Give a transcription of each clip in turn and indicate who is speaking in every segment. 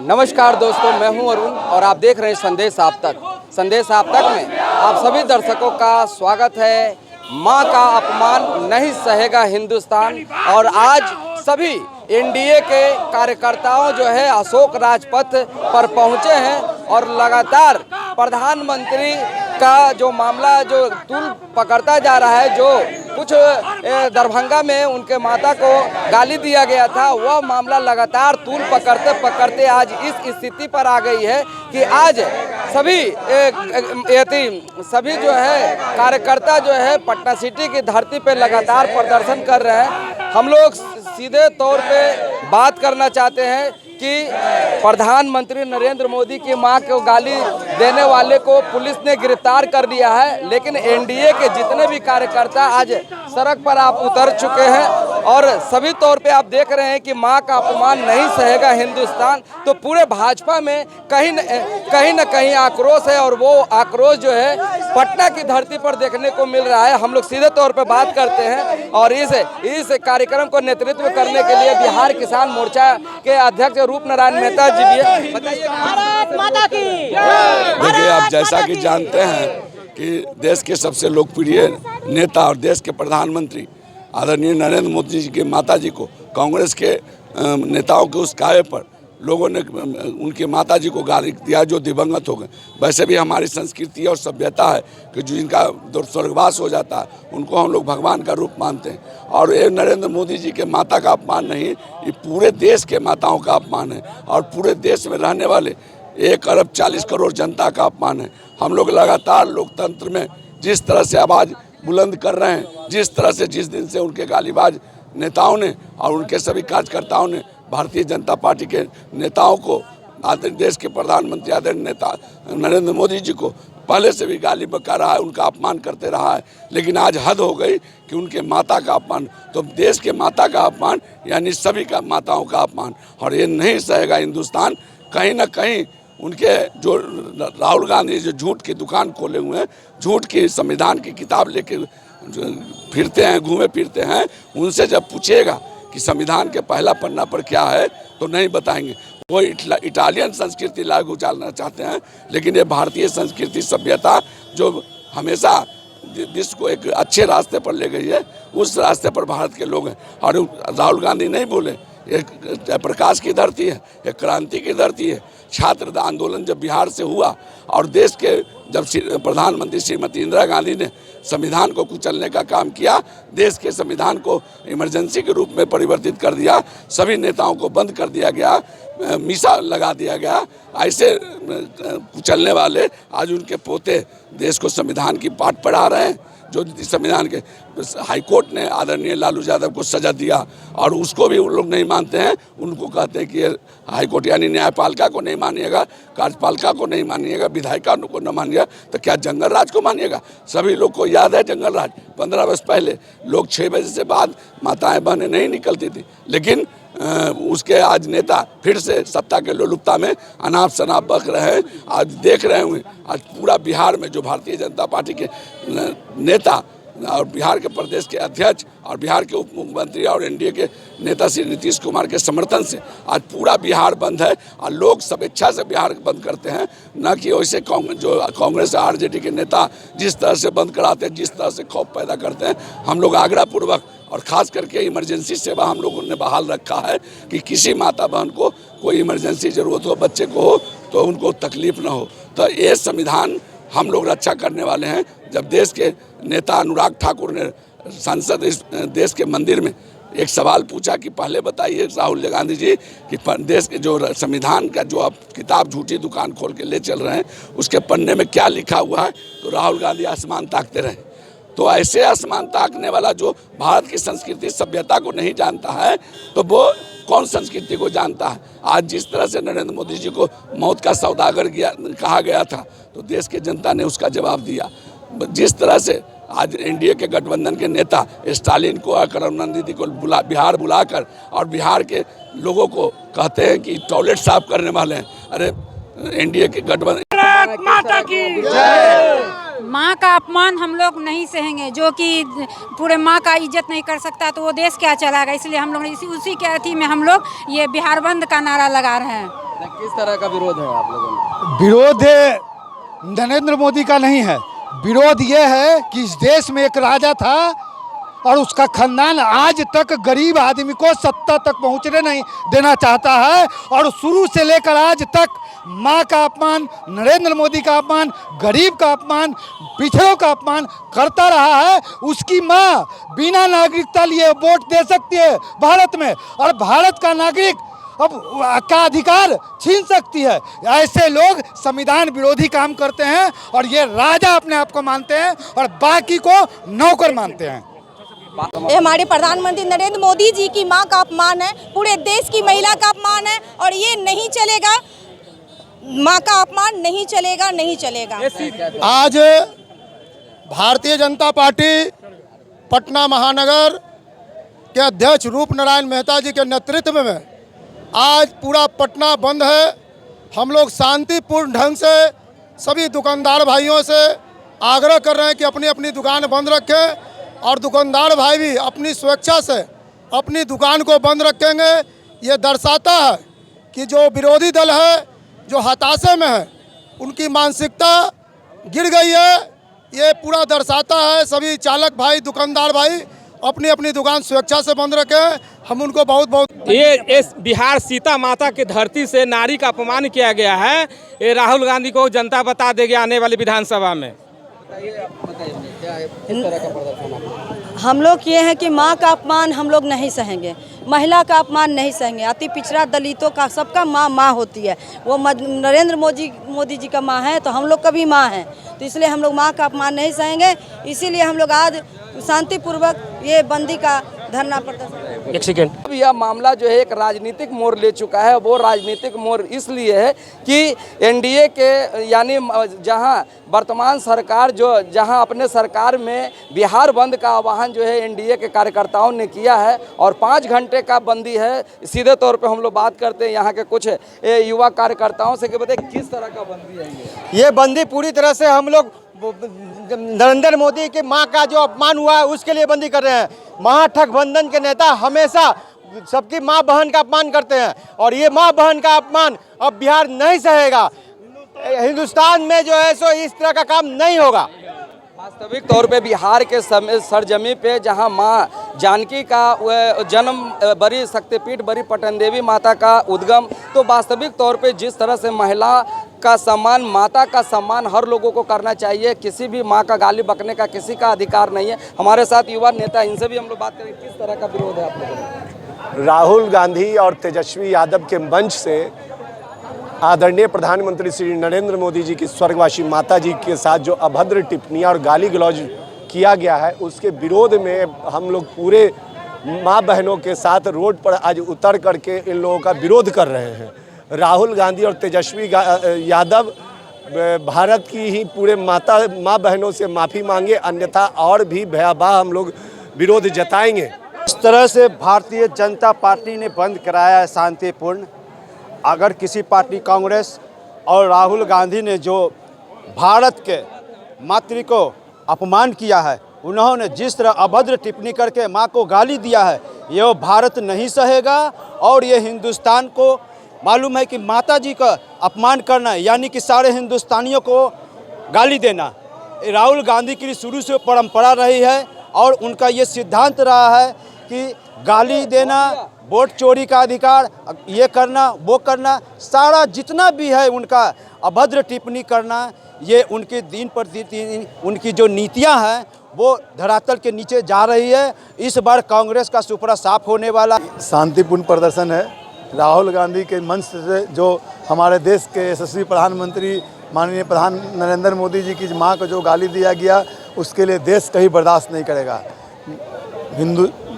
Speaker 1: नमस्कार दोस्तों, मैं हूं अरुण और आप देख रहे हैं संदेश आप तक। संदेश आप तक में आप सभी दर्शकों का स्वागत है। मां का अपमान नहीं सहेगा हिंदुस्तान। और आज सभी एनडीए के कार्यकर्ताओं जो है अशोक राजपथ पर पहुंचे हैं और लगातार प्रधानमंत्री का जो मामला जो तूल पकड़ता जा रहा है, जो कुछ दरभंगा में उनके माता को गाली दिया गया था, वह मामला लगातार तूल पकड़ते पकड़ते आज इस स्थिति पर आ गई है कि आज सभी जो है कार्यकर्ता जो है पटना सिटी की धरती पर लगातार प्रदर्शन कर रहे हैं। हम लोग सीधे तौर पे बात करना चाहते हैं कि प्रधानमंत्री नरेंद्र मोदी की मां को गाली देने वाले को पुलिस ने गिरफ्तार कर लिया है, लेकिन एनडीए के जितने भी कार्यकर्ता आज सड़क पर आप उतर चुके हैं और सभी तौर पे आप देख रहे हैं कि मां का अपमान नहीं सहेगा हिंदुस्तान। तो पूरे भाजपा में कहीं न कहीं आक्रोश है और वो आक्रोश जो है पटना की धरती पर देखने को मिल रहा है। हम लोग सीधे तौर पे बात करते हैं और इस कार्यक्रम को नेतृत्व करने के लिए बिहार किसान मोर्चा के अध्यक्ष रूप नारायण मेहता जी भी है। बताइए।
Speaker 2: देखिए, आप जैसा कि जानते हैं कि देश के सबसे लोकप्रिय नेता और देश के प्रधानमंत्री आदरणीय नरेंद्र मोदी जी के माता जी को कांग्रेस के नेताओं के उस कार्य पर लोगों ने उनके माता जी को गाली दिया जो दिवंगत हो गए। वैसे भी हमारी संस्कृति और सभ्यता है कि जो जिनका स्वर्गवास हो जाता है उनको हम लोग भगवान का रूप मानते हैं। और ये नरेंद्र मोदी जी के माता का अपमान नहीं, ये पूरे देश के माताओं का अपमान है और पूरे देश में रहने वाले 1 अरब 40 करोड़ जनता का अपमान है। हम लोग लगातार लोकतंत्र में जिस तरह से आवाज़ बुलंद कर रहे हैं, जिस तरह से जिस दिन से उनके गालीबाज नेताओं ने और उनके सभी कार्यकर्ताओं ने भारतीय जनता पार्टी के नेताओं को, देश के प्रधानमंत्री आदरणीय नेता नरेंद्र मोदी जी को पहले से भी गाली बका रहा है, उनका अपमान करते रहा है। लेकिन आज हद हो गई कि उनके माता का अपमान, तो देश के माता का अपमान यानी सभी का माताओं का अपमान, और ये नहीं सहेगा हिंदुस्तान। कहीं ना कहीं उनके जो राहुल गांधी जो झूठ की दुकान खोले हुए हैं, झूठ की संविधान की किताब लेके फिरते हैं, घूमे फिरते हैं, उनसे जब पूछेगा कि संविधान के पहला पन्ना पर क्या है तो नहीं बताएंगे। वो इटालियन संस्कृति लागू डालना चाहते हैं, लेकिन ये भारतीय संस्कृति सभ्यता जो हमेशा विश्व को एक अच्छे रास्ते पर ले गई है, उस रास्ते पर भारत के लोग हैं। और राहुल गांधी नहीं बोले, एक प्रकाश की धरती है, एक क्रांति की धरती है। छात्र आंदोलन जब बिहार से हुआ और देश के जब प्रधानमंत्री श्रीमती इंदिरा गांधी ने संविधान को कुचलने का काम किया, देश के संविधान को इमरजेंसी के रूप में परिवर्तित कर दिया, सभी नेताओं को बंद कर दिया गया, मीसा लगा दिया गया। ऐसे कुचलने वाले आज उनके पोते देश को संविधान की पाठ पढ़ा रहे हैं। जो संविधान के हाईकोर्ट ने आदरणीय लालू यादव को सजा दिया और उसको भी उन लोग नहीं मानते हैं। उनको कहते हैं कि हाईकोर्ट यानी न्यायपालिका को नहीं मानिएगा, कार्यपालिका को नहीं मानिएगा, विधायिका को न मानिएगा, तो क्या जंगल राज को मानिएगा? सभी लोग को याद है जंगल राज। 15 वर्ष पहले लोग 6 बजे से बाद माताएं बहनें नहीं निकलती थी, लेकिन उसके आज नेता फिर से सत्ता के लोलुपता में अनाप शनाप बक रहे हैं। आज देख रहे होंगे आज पूरा बिहार में जो भारतीय जनता पार्टी के नेता और बिहार के प्रदेश के अध्यक्ष और बिहार के उप मुख्यमंत्री और एनडीए के नेता श्री नीतीश कुमार के समर्थन से आज पूरा बिहार बंद है। और लोग स्वेच्छा से बिहार बंद करते हैं, न कि वैसे जो कांग्रेस आरजेडी के नेता जिस तरह से बंद कराते हैं, जिस तरह से खौफ पैदा करते हैं। हम लोग आग्रहपूर्वक और ख़ास करके इमरजेंसी सेवा हम लोगों ने बहाल रखा है कि किसी माता बहन को कोई इमरजेंसी ज़रूरत हो, बच्चे को हो, तो उनको तकलीफ ना हो। तो ये संविधान हम लोग रक्षा करने वाले हैं। जब देश के नेता अनुराग ठाकुर ने संसद इस देश के मंदिर में एक सवाल पूछा कि पहले बताइए राहुल गांधी जी कि देश के जो संविधान का जो आप किताब झूठी दुकान खोल के ले चल रहे हैं उसके पन्ने में क्या लिखा हुआ है, तो राहुल गांधी आसमान ताकते रहे। तो ऐसे आसमान ताकने वाला जो भारत की संस्कृति सभ्यता को नहीं जानता है, तो वो कौन संस्कृति को जानता है? आज जिस तरह से नरेंद्र मोदी जी को मौत का सौदागर कहा गया था, तो देश की जनता ने उसका जवाब दिया। जिस तरह से आज एनडीए के गठबंधन के नेता स्टालिन को और करुणानिधि को बिहार बुलाकर और बिहार के लोगों को कहते हैं कि टॉयलेट साफ करने वाले हैं। अरे एनडीए के गठबंधन
Speaker 3: माता की माँ का अपमान हम लोग नहीं सहेंगे। जो कि पूरे माँ का इज्जत नहीं कर सकता तो वो देश क्या चलाएगा। इसलिए हम लोग उसी के अथी में हम लोग ये बिहार बंद का नारा लगा रहे हैं।
Speaker 1: किस तरह का विरोध है आप लोगों में?
Speaker 4: विरोध नरेंद्र मोदी का नहीं है, विरोध ये है कि इस देश में एक राजा था और उसका खानदान आज तक गरीब आदमी को सत्ता तक पहुंचने नहीं देना चाहता है, और शुरू से लेकर आज तक माँ का अपमान, नरेंद्र मोदी का अपमान, गरीब का अपमान, पिछड़ों का अपमान करता रहा है। उसकी माँ बिना नागरिकता लिए वोट दे सकती है भारत में, और भारत का नागरिक अब का अधिकार छीन सकती है। ऐसे लोग संविधान विरोधी काम करते हैं और ये राजा अपने आप को मानते हैं और बाकी को नौकर मानते हैं।
Speaker 5: ये हमारे प्रधानमंत्री नरेंद्र मोदी जी की मां का अपमान है, पूरे देश की महिला का अपमान है, और ये नहीं चलेगा। मां का अपमान नहीं चलेगा, नहीं चलेगा।
Speaker 4: आज भारतीय जनता पार्टी पटना महानगर के अध्यक्ष रूप नारायण मेहता जी के नेतृत्व में आज पूरा पटना बंद है। हम लोग शांतिपूर्ण ढंग से सभी दुकानदार भाइयों से आग्रह कर रहे हैं कि अपनी अपनी दुकान बंद रखें, और दुकानदार भाई भी अपनी स्वेच्छा से अपनी दुकान को बंद रखेंगे। ये दर्शाता है कि जो विरोधी दल है, जो हताशे में है, उनकी मानसिकता गिर गई है। ये पूरा दर्शाता है सभी चालक भाई, दुकानदार भाई अपनी अपनी दुकान स्वेच्छा से बंद रखें। हम उनको बहुत बहुत
Speaker 6: ये इस बिहार सीता माता की धरती से नारी का अपमान किया गया है। ये राहुल गांधी को जनता बता देगी आने वाली विधानसभा में।
Speaker 5: हम लोग ये हैं कि माँ का अपमान हम लोग नहीं सहेंगे, महिला का अपमान नहीं सहेंगे। अति पिछड़ा दलितों का सबका माँ होती है। वो नरेंद्र मोदी जी का माँ है तो हम लोग का भी माँ है, तो इसलिए हम लोग माँ का अपमान नहीं सहेंगे। इसीलिए हम लोग आज शांतिपूर्वक ये बंदी का धरना प्रदर्शन।
Speaker 6: एक सेकेंड।
Speaker 1: अब यह मामला जो है एक राजनीतिक मोड़ ले चुका है। वो राजनीतिक मोड़ इसलिए है कि एनडीए के यानी जहां वर्तमान सरकार जहां अपने सरकार में बिहार बंद का आह्वान जो है एनडीए के कार्यकर्ताओं ने किया है, और 5 घंटे का बंदी है। सीधे तौर पे हम लोग बात करते हैं यहाँ के कुछ युवा कार्यकर्ताओं से कि बताइए किस तरह का बंदी है
Speaker 7: ये बंदी पूरी तरह से हम लोग नरेंद्र मोदी की मां का जो अपमान हुआ है उसके लिए बंदी कर रहे हैं। महागठबंधन के नेता हमेशा सबकी मां बहन का अपमान करते हैं, और ये मां बहन का अपमान अब बिहार नहीं सहेगा। हिंदुस्तान में जो है सो इस तरह का काम नहीं होगा।
Speaker 1: वास्तविक तौर पे बिहार के सरजमी पे जहां मां जानकी का जन्म, बड़ी शक्तिपीठ बड़ी पटन देवी माता का उद्गम, तो वास्तविक तौर पे जिस तरह से महिला का सम्मान, माता का सम्मान हर लोगों को करना चाहिए। किसी भी माँ का गाली बकने का किसी का अधिकार नहीं है। हमारे साथ युवा नेता, इनसे भी हम लोग बात करें, किस तरह का विरोध है आप लोगों का?
Speaker 8: राहुल गांधी और तेजस्वी यादव के मंच से आदरणीय प्रधानमंत्री श्री नरेंद्र मोदी जी की स्वर्गवासी माता जी के साथ जो अभद्र टिप्पणियाँ और गाली गलौज किया गया है, उसके विरोध में हम लोग पूरे माँ बहनों के साथ रोड पर आज उतर करके इन लोगों का विरोध कर रहे हैं। राहुल गांधी और तेजस्वी यादव भारत की ही पूरे माँ बहनों से माफ़ी मांगे, अन्यथा और भी भयावह हम लोग विरोध जताएंगे।
Speaker 7: इस तरह से भारतीय जनता पार्टी ने बंद कराया है शांतिपूर्ण। अगर किसी पार्टी, कांग्रेस और राहुल गांधी ने जो भारत के मातृ को अपमान किया है, उन्होंने जिस तरह अभद्र टिप्पणी करके माँ को गाली दिया है, ये भारत नहीं सहेगा। और ये हिंदुस्तान को मालूम है कि माता जी का अपमान करना यानी कि सारे हिंदुस्तानियों को गाली देना राहुल गांधी की शुरू से परंपरा रही है, और उनका ये सिद्धांत रहा है कि गाली देना, वोट चोरी का अधिकार, ये करना वो करना, सारा जितना भी है उनका अभद्र टिप्पणी करना, ये उनके दिन प्रतिदिन उनकी जो नीतियां हैं वो धरातल के नीचे जा रही है। इस बार कांग्रेस का सुपड़ा साफ होने वाला।
Speaker 4: शांतिपूर्ण प्रदर्शन है। राहुल गांधी के मंच से जो हमारे देश के यशस्वी प्रधानमंत्री माननीय प्रधान नरेंद्र मोदी जी की मां को जो गाली दिया गया, उसके लिए देश कहीं बर्दाश्त नहीं करेगा।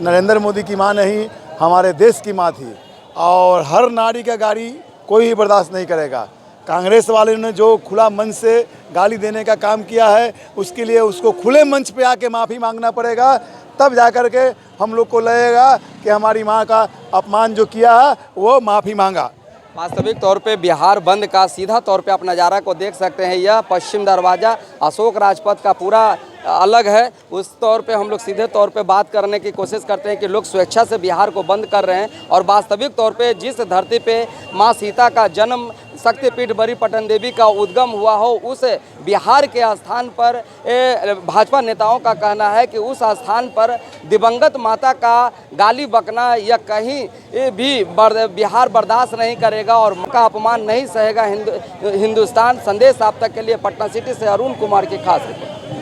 Speaker 4: नरेंद्र मोदी की मां नहीं, हमारे देश की मां थी, और हर नारी का गाली कोई ही बर्दाश्त नहीं करेगा। कांग्रेस वाले ने जो खुला मंच से गाली देने का काम किया है, उसके लिए उसको खुले मंच पे आके माफ़ी मांगना पड़ेगा, तब जाकर के हम लोग को लगेगा कि हमारी माँ का अपमान जो किया है वो माफ़ी मांगा।
Speaker 1: वास्तविक तौर पे बिहार बंद का सीधा तौर पे आप नज़ारा को देख सकते हैं। यह पश्चिम दरवाज़ा अशोक राजपथ का पूरा अलग है। उस तौर पे हम लोग सीधे तौर पे बात करने की कोशिश करते हैं कि लोग स्वेच्छा से बिहार को बंद कर रहे हैं और वास्तविक तौर पे जिस धरती पे माँ सीता का जन्म, शक्तिपीठ बड़ी पटन देवी का उद्गम हुआ हो, उस बिहार के स्थान पर भाजपा नेताओं का कहना है कि उस स्थान पर दिवंगत माता का गाली बकना या कहीं भी बिहार बर्दाश्त नहीं करेगा और का अपमान नहीं सहेगा हिंदुस्तान। संदेश आप तक के लिए पटना सिटी से अरुण कुमार की खास रिपोर्ट।